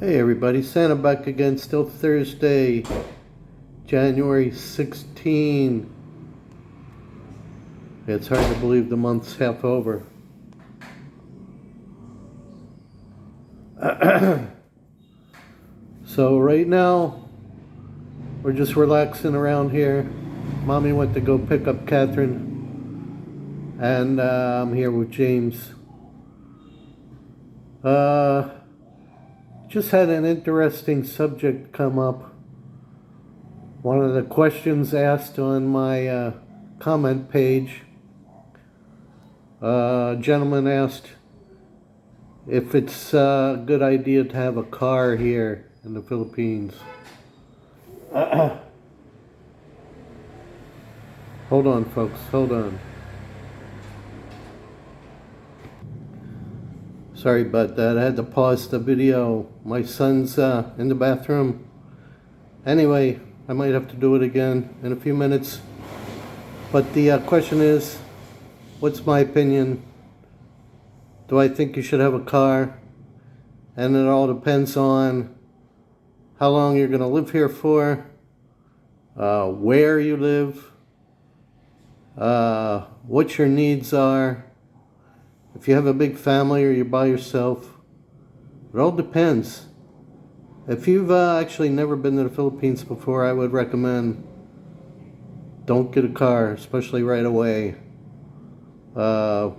Hey everybody, Santa back again, still Thursday, January 16. It's hard to believe the month's half over. So right now, we're just relaxing around here. Mommy went to go pick up Catherine, and I'm here with James. Just had an interesting subject come up. One of the questions asked on my comment page, a gentleman asked if it's a good idea to have a car here in the Philippines. Hold on, folks, hold on. Sorry about that, I had to pause the video. My son's in the bathroom. Anyway, I might have to do it again in a few minutes. But the question is, what's my opinion? Do I think you should have a car? And it all depends on how long you're going to live here for, where you live, what your needs are. If you have a big family or you're by yourself, it all depends. If you've actually never been to the Philippines before, I would recommend don't get a car, especially right away. Go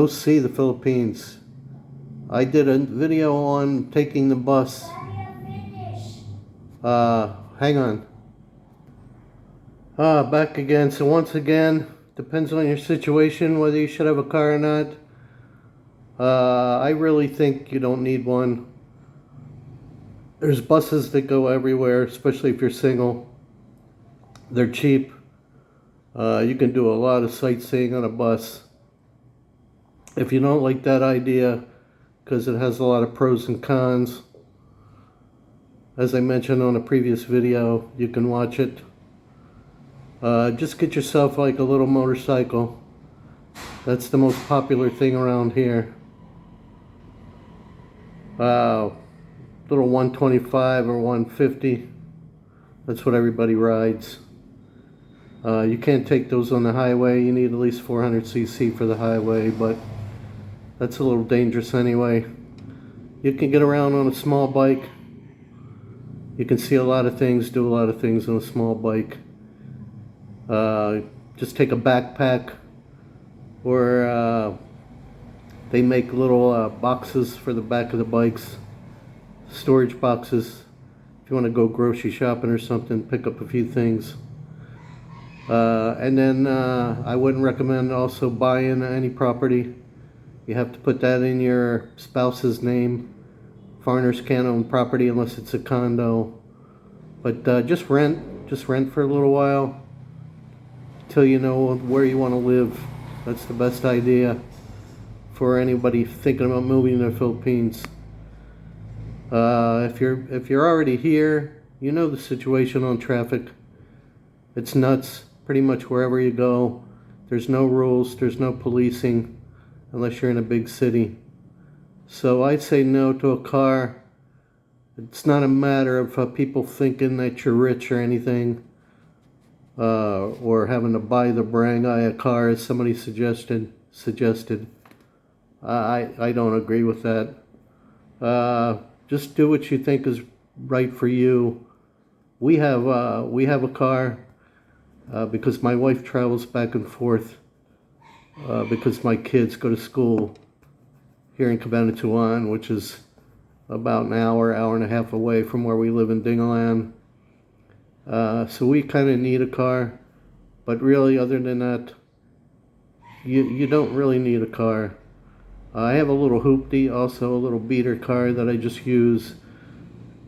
see the Philippines. I did a video on taking the bus. Hang on. Back again. So once again, depends on your situation, whether you should have a car or not. I really think you don't need one. There's buses that go everywhere, especially if you're single. They're cheap. You can do a lot of sightseeing on a bus. If you don't like that idea, because it has a lot of pros and cons, as I mentioned on a previous video, you can watch it. Just get yourself like a little motorcycle. That's the most popular thing around here. Little 125 or 150. That's what everybody rides. You can't take those on the highway. You need at least 400cc for the highway, but that's a little dangerous anyway. You can get around on a small bike. You can see a lot of things, do a lot of things on a small bike. Just take a backpack, or they make little boxes for the back of the bikes, storage boxes. If you want to go grocery shopping or something, pick up a few things. And then I wouldn't recommend also buying any property. You have to put that in your spouse's name. Foreigners can't own property unless it's a condo. But just rent for a little while till you know where you want to live. That's the best idea for anybody thinking about moving to the Philippines. If you're already here, you know the situation on traffic. It's nuts pretty much wherever you go. There's no rules, there's no policing unless you're in a big city. So I'd say no to a car. It's not a matter of people thinking that you're rich or anything, or having to buy the barangay a car, as somebody suggested. I don't agree with that. Just do what you think is right for you. We have a car because my wife travels back and forth because my kids go to school here in Cabanatuan, which is about an hour and a half away from where we live in DINGALAN. So we kind of need a car, but really other than that, you don't really need a car. I have a little hoopty, also a little beater car that I just use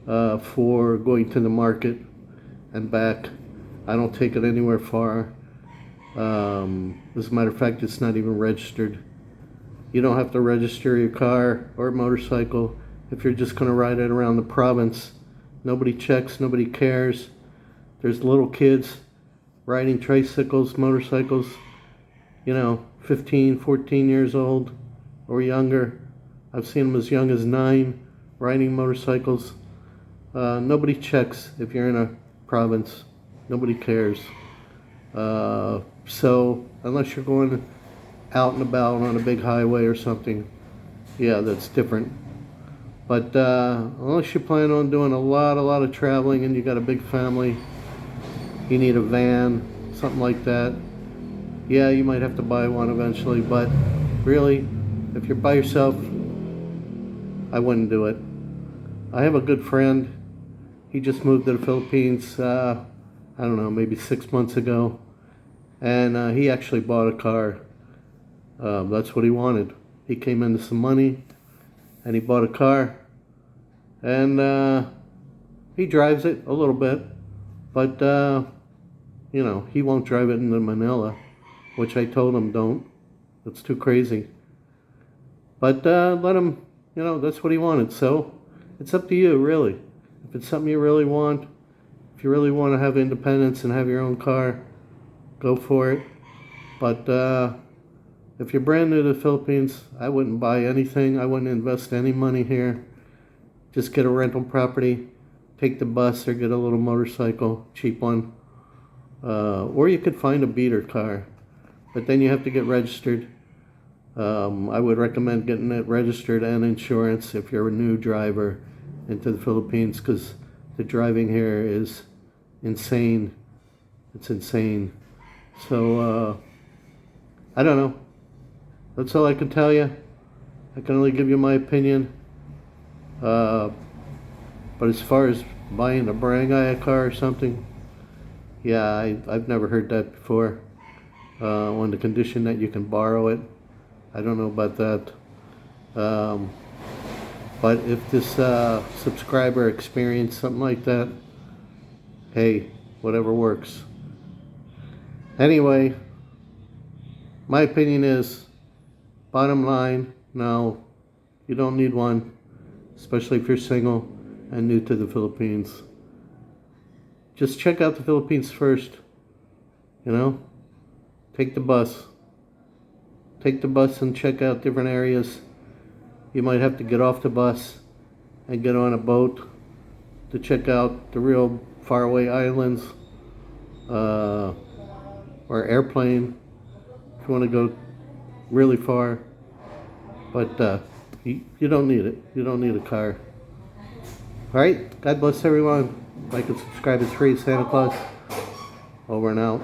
for going to the market and back. I don't take it anywhere far. As a matter of fact, it's not even registered. You don't have to register your car or motorcycle if you're just going to ride it around the province. Nobody checks, nobody cares. There's little kids riding tricycles, motorcycles, 15, 14 years old or younger. I've seen them as young as 9 riding motorcycles. Nobody checks if you're in a province. Nobody cares. So unless you're going out and about on a big highway or something, yeah, that's different. But unless you plan on doing a lot of traveling and you got a big family, you need a van, something like that. Yeah, you might have to buy one eventually, but really, if you're by yourself, I wouldn't do it. I have a good friend. He just moved to the Philippines, I don't know, maybe 6 months ago. And he actually bought a car. That's what he wanted. He came into some money and he bought a car. And he drives it a little bit. But, you know, he won't drive it into Manila, which I told him don't. It's too crazy. But let him, you know, that's what he wanted. So it's up to you, really. If it's something you really want, if you really want to have independence and have your own car, go for it. But if you're brand new to the Philippines, I wouldn't buy anything. I wouldn't invest any money here. Just get a rental property, take the bus or get a little motorcycle, cheap one. Or you could find a beater car, but then you have to get registered. I would recommend getting it registered and insurance if you're a new driver into the Philippines, because the driving here is insane. It's insane. So, I don't know. That's all I can tell you. I can only give you my opinion. But as far as buying a barangay car or something, yeah, I've never heard that before. On the condition that you can borrow it. I don't know about that. But if this subscriber experienced something like that, hey, whatever works. Anyway, my opinion is, bottom line, no, you don't need one, especially if you're single and new to the Philippines. Just check out the Philippines first, you know? Take the bus. Take the bus and check out different areas. You might have to get off the bus and get on a boat to check out the real faraway islands, or airplane if you want to go really far. But you don't need it. You don't need a car. Alright, God bless everyone. Like and subscribe. It's free. Santa Claus. Over and out.